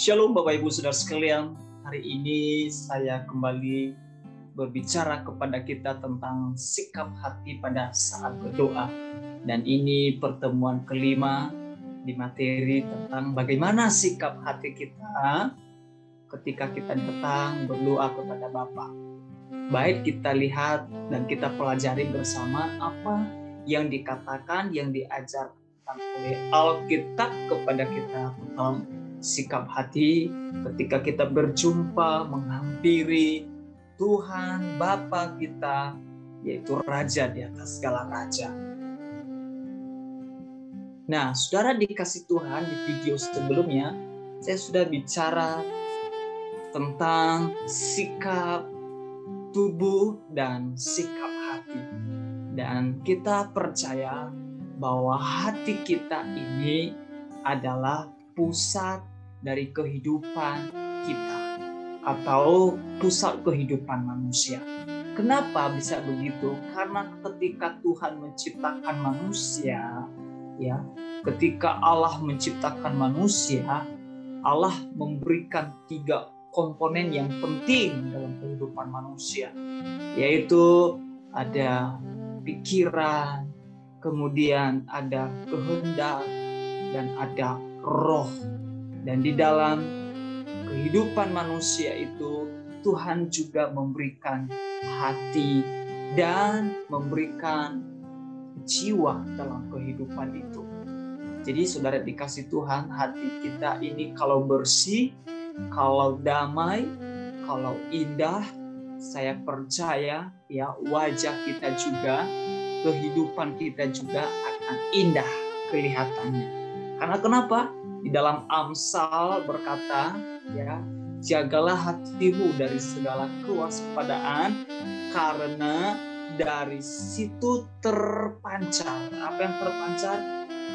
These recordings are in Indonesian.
Shalom Bapak Ibu Saudara sekalian, hari ini saya kembali berbicara kepada kita tentang sikap hati pada saat berdoa. Dan ini pertemuan kelima di materi tentang bagaimana sikap hati kita ketika kita datang berdoa kepada Bapa. Baik kita lihat dan kita pelajari bersama apa yang dikatakan, yang diajarkan oleh Alkitab kepada kita tentang sikap hati ketika kita berjumpa menghampiri Tuhan Bapa kita, yaitu Raja di atas segala raja. Nah, saudara dikasih Tuhan, di video sebelumnya saya sudah bicara tentang sikap tubuh dan sikap hati. Dan kita percaya bahwa hati kita ini adalah pusat dari kehidupan kita atau pusat kehidupan manusia. Kenapa bisa begitu? Karena ketika Tuhan menciptakan manusia, ya, ketika Allah menciptakan manusia, Allah memberikan 3 komponen yang penting dalam kehidupan manusia, yaitu ada pikiran, kemudian ada kehendak, dan ada roh. Dan di dalam kehidupan manusia itu Tuhan juga memberikan hati dan memberikan jiwa dalam kehidupan itu. Jadi saudara dikasih Tuhan, hati kita ini kalau bersih, kalau damai, kalau indah, saya percaya ya wajah kita juga, kehidupan kita juga akan indah kelihatannya. Karena kenapa? Di dalam Amsal berkata, ya, jagalah hatimu dari segala kewaspadaan, karena dari situ terpancar. Apa yang terpancar?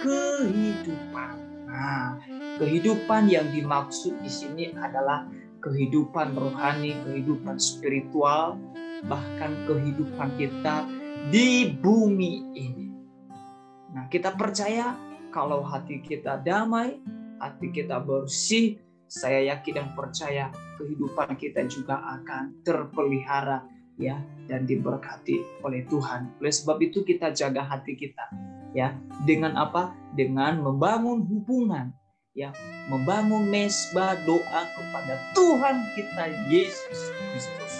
Kehidupan. Nah, kehidupan yang dimaksud di sini adalah kehidupan rohani, kehidupan spiritual, bahkan kehidupan kita di bumi ini. Nah, kita percaya kalau hati kita damai, hati kita bersih, saya yakin dan percaya kehidupan kita juga akan terpelihara, ya, dan diberkati oleh Tuhan. Oleh sebab itu kita jaga hati kita, ya, dengan apa? Dengan membangun hubungan, ya, membangun mesbah doa kepada Tuhan kita Yesus Kristus.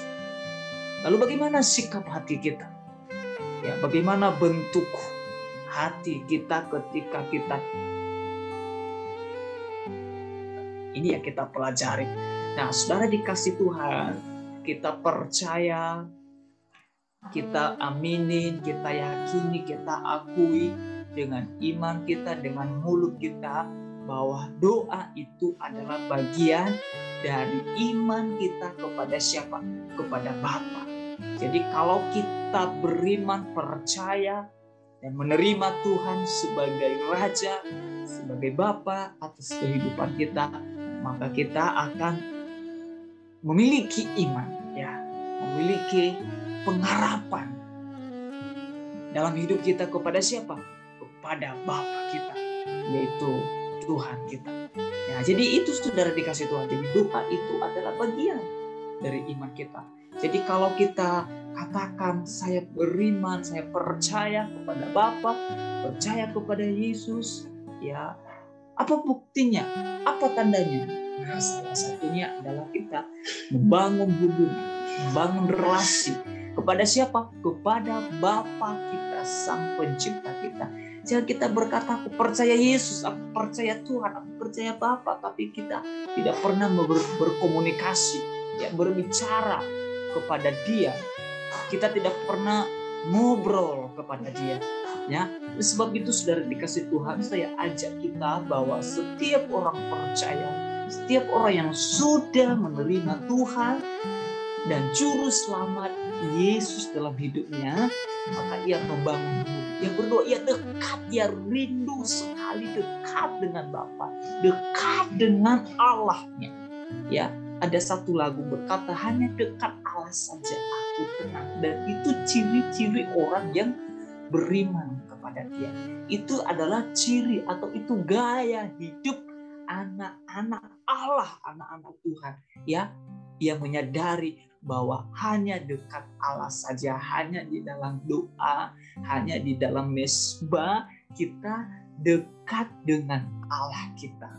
Lalu bagaimana sikap hati kita? Ya, bagaimana bentuk hati kita ketika kita ini ya kita pelajari. Nah, saudara dikasih Tuhan, kita percaya, kita aminin, kita yakini, kita akui dengan iman kita, dengan mulut kita, bahwa doa itu adalah bagian dari iman kita kepada siapa? Kepada Bapa. Jadi kalau kita beriman, percaya, dan menerima Tuhan sebagai Raja, sebagai Bapa atas kehidupan kita, maka kita akan memiliki iman, ya, memiliki pengharapan dalam hidup kita kepada siapa? Kepada Bapa kita, yaitu Tuhan kita. Ya, jadi itu saudara dikasih Tuhan. Jadi doa itu adalah bagian dari iman kita. Jadi kalau kita katakan saya beriman, saya percaya kepada Bapa, percaya kepada Yesus, ya, apa buktinya? Apa tandanya? Nah, salah satunya adalah kita membangun hubungan, membangun relasi kepada siapa? Kepada Bapa kita, Sang Pencipta kita. Jangan kita berkata aku percaya Yesus, aku percaya Tuhan, aku percaya Bapa, tapi kita tidak pernah berkomunikasi, ya, berbicara kepada Dia. Kita tidak pernah ngobrol kepada Dia, ya. Sebab itu saudara dikasih Tuhan, saya ajak kita bahwa setiap orang percaya, setiap orang yang sudah menerima Tuhan dan juru selamat Yesus dalam hidupnya, maka ia membangun hubungan, ia berdoa, ia dekat, ia rindu sekali dekat dengan Bapa, dekat dengan Allahnya, ya. Ada satu lagu berkata, hanya dekat Allah saja aku tenang. Dan itu ciri-ciri orang yang beriman kepada Dia. Itu adalah ciri atau itu gaya hidup anak-anak Allah, anak-anak Tuhan, ya, yang menyadari bahwa hanya dekat Allah saja, hanya di dalam doa, hanya di dalam mesbah kita dekat dengan Allah kita,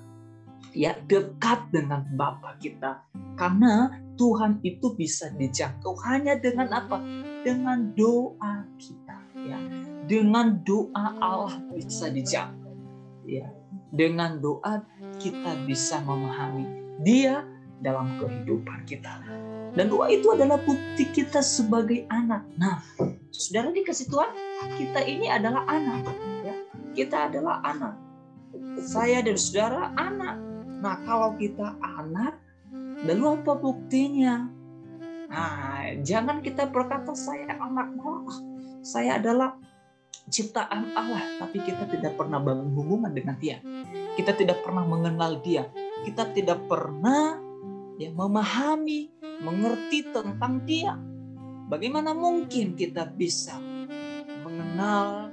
ya, dekat dengan Bapa kita. Karena Tuhan itu bisa dijangkau hanya dengan apa? Dengan doa kita, ya. Dengan doa Allah bisa dijangkau, ya. Dengan doa kita bisa memahami Dia dalam kehidupan kita. Dan doa itu adalah bukti kita sebagai anak. Nah, saudara dikasih Tuhan, kita ini adalah anak, ya. Kita adalah anak. Saya dan saudara anak. Nah, kalau kita anak, lalu apa buktinya? Nah, jangan kita berkata saya anak Allah, saya adalah ciptaan Allah, tapi kita tidak pernah bangun hubungan dengan Dia. Kita tidak pernah mengenal Dia. Kita tidak pernah, ya, memahami, mengerti tentang Dia. Bagaimana mungkin kita bisa mengenal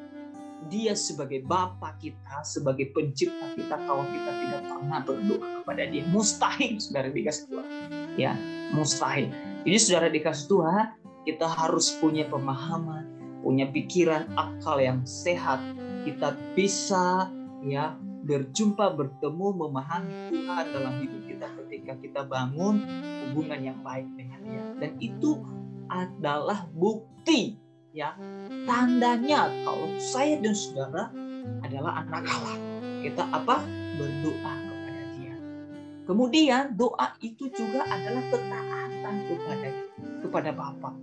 Dia sebagai Bapa kita, sebagai pencipta kita, kalau kita tidak pernah berdoa kepada Dia? Mustahil, saudara dikasih Tuhan. Ya, mustahil. Jadi saudara dikasih Tuhan, kita harus punya pemahaman, punya pikiran, akal yang sehat. Kita bisa, ya, berjumpa, bertemu, memahami Tuhan dalam hidup kita ketika kita bangun hubungan yang baik dengan Dia. Dan itu adalah bukti, ya, tandanya kalau saya dan saudara adalah anak Allah. Kita apa? Berdoa kepada Dia. Kemudian doa itu juga adalah ketaatan kepada Bapa.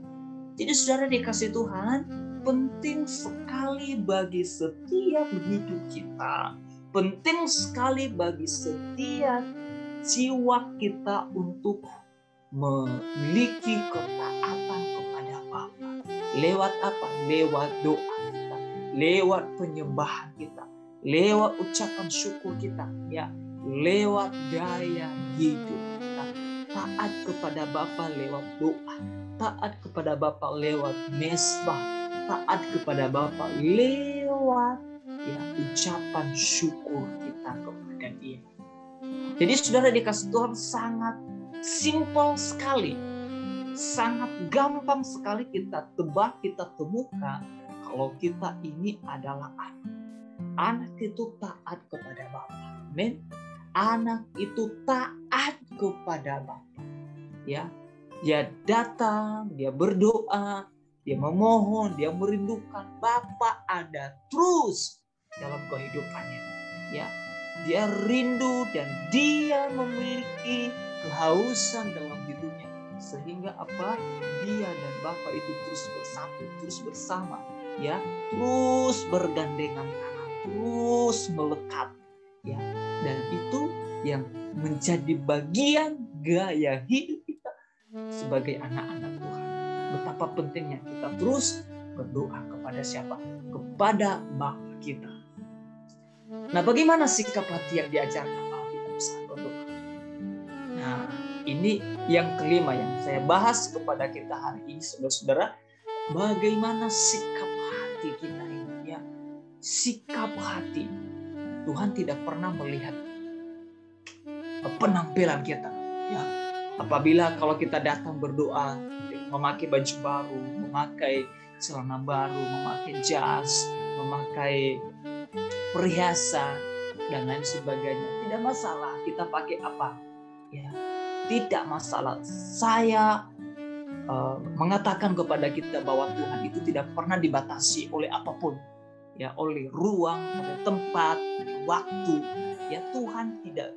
Jadi saudara dikasih Tuhan, penting sekali bagi setiap hidup kita, penting sekali bagi setiap jiwa kita untuk memiliki ketaatan kepada Bapa. Lewat apa? Lewat doa kita, lewat penyembahan kita, lewat ucapan syukur kita, ya, lewat gaya hidup kita. Taat kepada Bapa lewat doa, taat kepada Bapa lewat mesbah, taat kepada Bapa lewat, ya, ucapan syukur kita kepada Dia. Jadi saudara dikasih Tuhan, sangat simpel sekali, sangat gampang sekali kita tebak, kita temukan kalau kita ini adalah anak. Anak itu taat kepada Bapa. Amin. Anak itu taat kepada Bapa. Ya, dia datang, dia berdoa, dia memohon, dia merindukan Bapa ada terus dalam kehidupannya. Ya, dia rindu dan dia memiliki kehausan dalam hidupnya, sehingga apa? Dia dan Bapa itu terus bersatu, terus bersama, ya, terus bergandengan tangan, terus melekat, ya. Dan itu yang menjadi bagian gaya hidup kita sebagai anak-anak Tuhan. Betapa pentingnya kita terus berdoa kepada siapa? Kepada Bapa kita. Nah, bagaimana sikap hati yang diajarkan kalau kita bisa berdoa? Nah, ini yang kelima yang saya bahas kepada kita hari ini, saudara-saudara. Bagaimana sikap hati kita ini, ya? Sikap hati. Tuhan tidak pernah melihat penampilan kita, ya. Apabila kalau kita datang berdoa, memakai baju baru, memakai celana baru, memakai jas, memakai perhiasan dan lain sebagainya, tidak masalah. Kita pakai apa? Ya, tidak masalah. Saya mengatakan kepada kita bahwa Tuhan itu tidak pernah dibatasi oleh apapun, ya, oleh ruang, oleh tempat, waktu. Ya, Tuhan tidak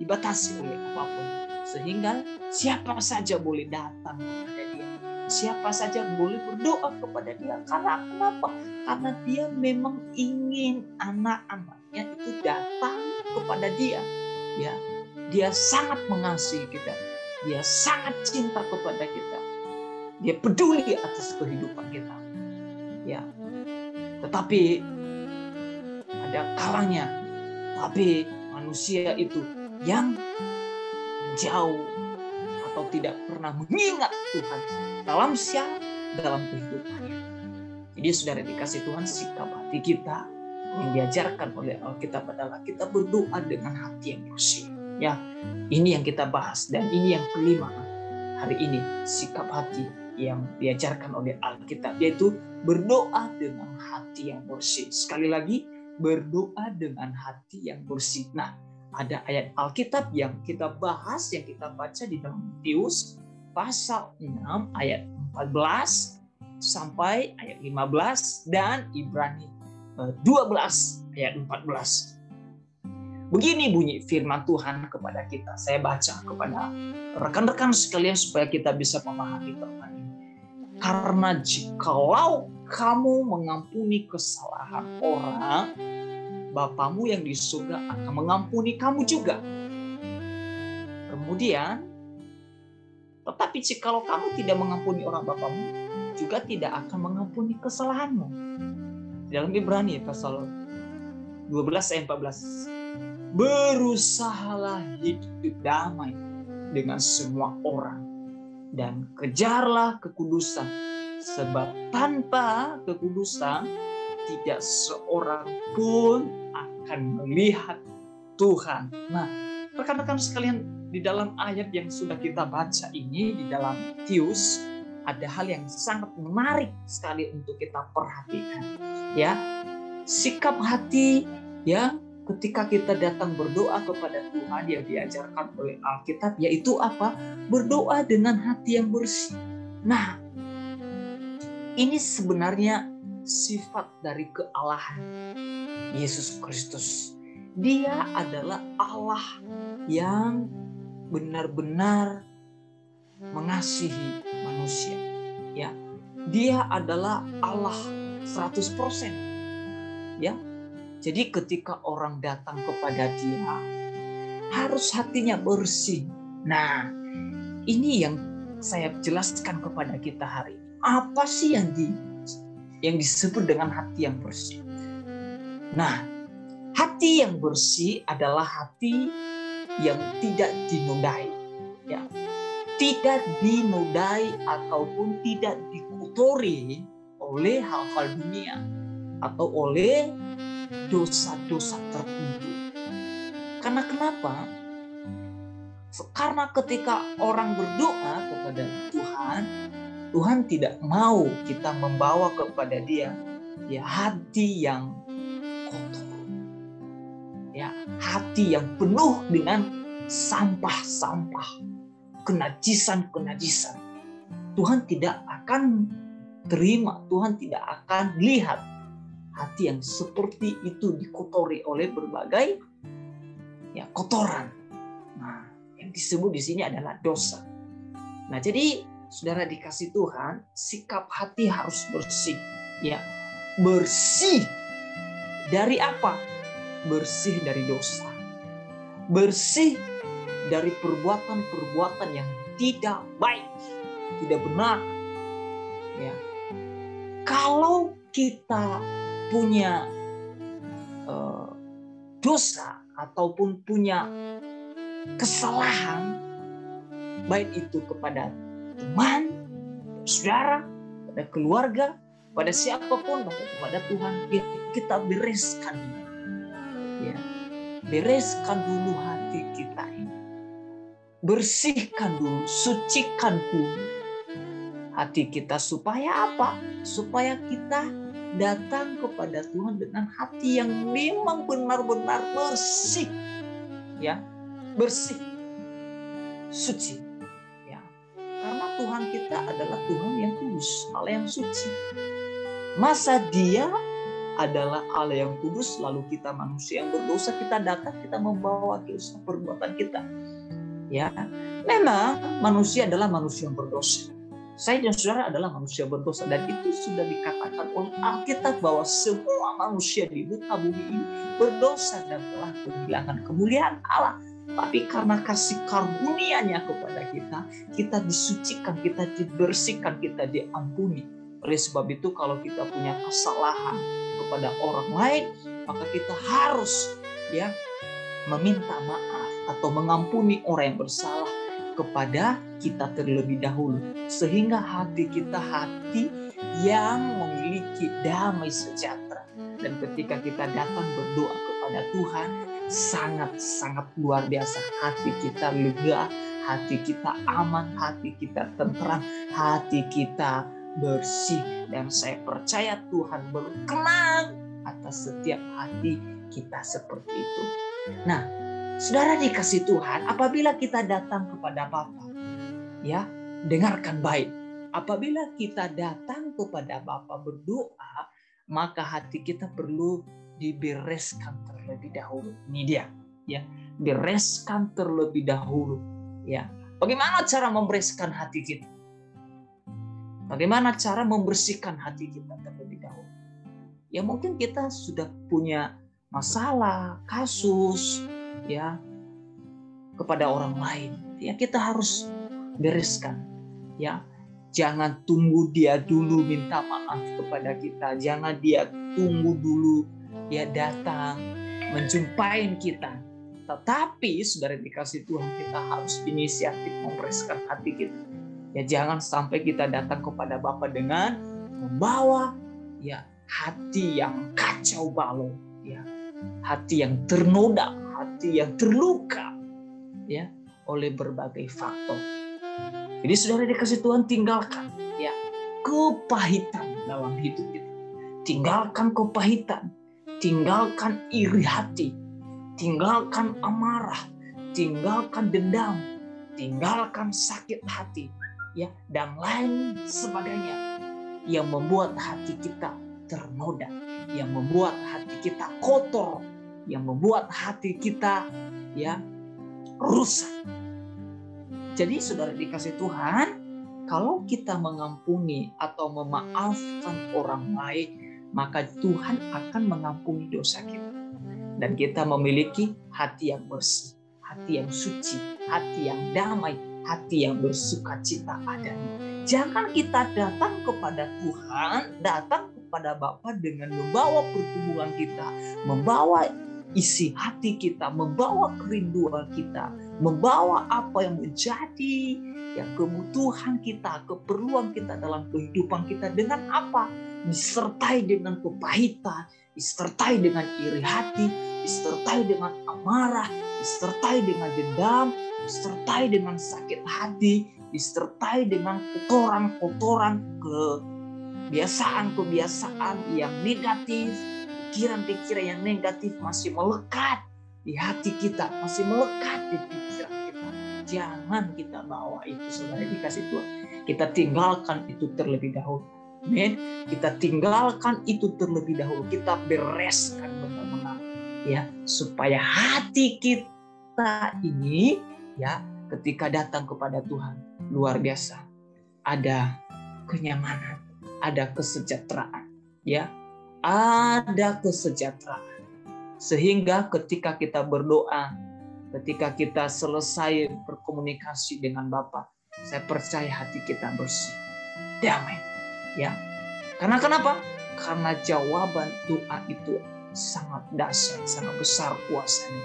dibatasi oleh apapun, sehingga siapa saja boleh datang kepada Dia, siapa saja boleh berdoa kepada Dia. Karena kenapa? Karena Dia memang ingin anak-anaknya itu datang kepada Dia. Ya, Dia sangat mengasihi kita, Dia sangat cinta kepada kita, Dia peduli atas kehidupan kita. Ya, tetapi ada kalanya, tapi manusia itu yang jauh atau tidak pernah mengingat Tuhan dalam kehidupannya. Jadi saudara dikasih Tuhan, sikap hati kita yang diajarkan oleh Alkitab adalah kita berdoa dengan hati yang bersih. Ya, ini yang kita bahas dan ini yang kelima hari ini, sikap hati yang diajarkan oleh Alkitab, yaitu berdoa dengan hati yang bersih. Sekali lagi, berdoa dengan hati yang bersih. Nah, ada ayat Alkitab yang kita bahas, yang kita baca di dalam Matius pasal 6 ayat 14 sampai ayat 15 dan Ibrani 12 ayat 14. Begini bunyi firman Tuhan kepada kita. Saya baca kepada rekan-rekan sekalian supaya kita bisa memahami firman ini. Karena jikalau kamu mengampuni kesalahan orang, Bapamu yang di surga akan mengampuni kamu juga. Kemudian, tetapi jikalau kamu tidak mengampuni orang Bapamu, juga tidak akan mengampuni kesalahanmu. Dalam Ibrani pasal 12 ayat 14. Berusahalah hidup damai dengan semua orang dan kejarlah kekudusan, sebab tanpa kekudusan tidak seorang pun akan melihat Tuhan. Nah, rekan-rekan sekalian, di dalam ayat yang sudah kita baca ini, di dalam Matius, ada hal yang sangat menarik sekali untuk kita perhatikan. Ya, sikap hati yang ketika kita datang berdoa kepada Tuhan yang diajarkan oleh Alkitab, yaitu apa? Berdoa dengan hati yang bersih. Nah, ini sebenarnya sifat dari kealahan Yesus Kristus. Dia adalah Allah yang benar-benar mengasihi manusia. Ya, Dia adalah Allah 100%. Ya. Jadi ketika orang datang kepada Dia, harus hatinya bersih. Nah, ini yang saya jelaskan kepada kita hari ini. Apa sih yang disebut dengan hati yang bersih? Nah, hati yang bersih adalah hati yang tidak dinodai. Ya, tidak dinodai ataupun tidak dikotori oleh hal-hal dunia atau oleh dosa-dosa tertentu. Karena kenapa? Karena ketika orang berdoa kepada Tuhan, Tuhan tidak mau kita membawa kepada Dia ya hati yang kotor, ya hati yang penuh dengan sampah-sampah, kenajisan-kenajisan. Tuhan tidak akan terima, Tuhan tidak akan lihat hati yang seperti itu dikotori oleh berbagai ya kotoran. Nah, yang disebut di sini adalah dosa. Nah, jadi saudara dikasih Tuhan, sikap hati harus bersih. Ya, bersih dari apa? Bersih dari dosa. Bersih dari perbuatan-perbuatan yang tidak baik, tidak benar. Ya. Kalau kita punya dosa ataupun punya kesalahan, baik itu kepada teman, saudara, pada keluarga, pada siapapun, bahkan kepada Tuhan, kita bereskan. Ya, bereskan dulu hati kita ini. Bersihkan dulu, sucikan dulu hati kita supaya apa? Supaya kita datang kepada Tuhan dengan hati yang memang benar-benar bersih, ya, bersih, suci, ya. Karena Tuhan kita adalah Tuhan yang kudus, Allah yang suci. Masa Dia adalah Allah yang kudus, lalu kita manusia yang berdosa, kita datang, kita membawa dosa perbuatan kita, ya. Memang manusia adalah manusia yang berdosa. Saya dan saudara adalah manusia berdosa, dan itu sudah dikatakan oleh Alkitab bahwa semua manusia di muka bumi ini berdosa dan telah kehilangan kemuliaan Allah. Tapi karena kasih karunia-Nya kepada kita disucikan, kita dibersihkan, kita diampuni. Oleh sebab itu kalau kita punya kesalahan kepada orang lain, maka kita harus ya meminta maaf atau mengampuni orang yang bersalah kepada kita terlebih dahulu, sehingga hati kita hati yang memiliki damai sejahtera, Dan ketika kita datang berdoa kepada Tuhan, sangat-sangat luar biasa. Hati kita lega, hati kita aman, hati kita tenteram, hati kita bersih. Dan saya percaya Tuhan berkenan atas setiap hati kita seperti itu. Nah, saudara dikasih Tuhan, apabila kita datang kepada Bapa, ya, dengarkan baik. Apabila kita datang kepada Bapa berdoa, maka hati kita perlu dibereskan terlebih dahulu. Ini dia, ya, bereskan terlebih dahulu, ya. Bagaimana cara membereskan hati kita? Bagaimana cara membersihkan hati kita terlebih dahulu? Ya mungkin kita sudah punya masalah, kasus, ya, kepada orang lain. Ya kita harus bereskan, ya. Jangan tunggu dia dulu minta maaf kepada kita. Jangan dia tunggu dulu dia datang menjumpai kita. Tetapi saudara dikasih Tuhan, kita harus inisiatif membereskan hati kita. Ya jangan sampai kita datang kepada Bapa dengan membawa, ya, hati yang kacau balau, ya, hati yang ternoda, hati yang terluka, ya, oleh berbagai faktor. Jadi saudara dikasih Tuhan, tinggalkan, ya, kepahitan dalam hidup kita. Tinggalkan kepahitan, tinggalkan iri hati, tinggalkan amarah, tinggalkan dendam, tinggalkan sakit hati, ya, dan lain sebagainya yang membuat hati kita ternoda, yang membuat hati kita kotor, yang membuat hati kita, ya, rusak. Jadi saudara dikasih Tuhan, kalau kita mengampuni atau memaafkan orang lain, maka Tuhan akan mengampuni dosa kita. Dan kita memiliki hati yang bersih, hati yang suci, hati yang damai, hati yang bersukacita adanya. Jangan kita datang kepada Tuhan, datang kepada Bapa dengan membawa pertumbuhan kita, membawa isi hati kita, membawa kerinduan kita, membawa apa yang menjadi, ya, kebutuhan kita, keperluan kita dalam kehidupan kita, dengan apa? Disertai dengan kepahitan, disertai dengan iri hati, disertai dengan amarah, disertai dengan dendam, disertai dengan sakit hati, disertai dengan kotoran-kotoran, kebiasaan-kebiasaan yang negatif, pikiran-pikiran yang negatif masih melekat di hati kita, masih melekat di pikiran kita. Jangan kita bawa itu, saudara dikasih Tuhan. Kita tinggalkan itu terlebih dahulu. Amin. Kita tinggalkan itu terlebih dahulu. Kita bereskan benar-benar, ya, supaya hati kita ini, ya, ketika datang kepada Tuhan, luar biasa, ada kenyamanan, ada kesejahteraan, ya, ada kesejahteraan. Sehingga ketika kita berdoa, ketika kita selesai berkomunikasi dengan Bapa, saya percaya hati kita bersih, damai, ya. Karena kenapa? Karena jawaban doa itu sangat dahsyat, sangat besar kuasanya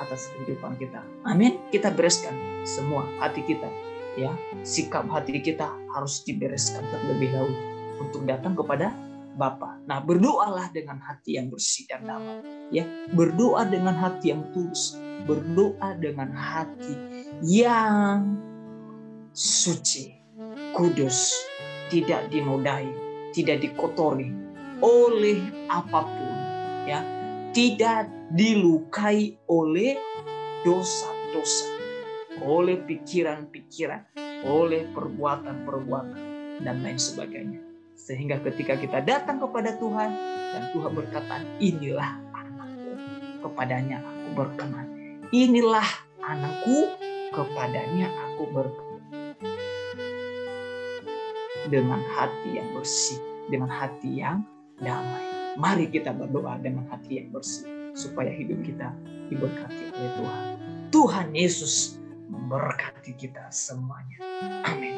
atas kehidupan kita. Amin. Kita bereskan semua hati kita, ya. Sikap hati kita harus dibereskan terlebih dahulu untuk datang kepada Bapa. Nah, berdoalah dengan hati yang bersih dan damai, ya. Berdoa dengan hati yang tulus, berdoa dengan hati yang suci, kudus, tidak dinodai, tidak dikotori oleh apapun, ya. Tidak dilukai oleh dosa-dosa, oleh pikiran-pikiran, oleh perbuatan-perbuatan dan lain sebagainya. Sehingga ketika kita datang kepada Tuhan dan Tuhan berkata, inilah anakku, kepadanya aku berkenan. Inilah anakku, kepadanya aku berkenan. Dengan hati yang bersih, dengan hati yang damai. Mari kita berdoa dengan hati yang bersih, supaya hidup kita diberkati oleh Tuhan. Tuhan Yesus memberkati kita semuanya. Amin.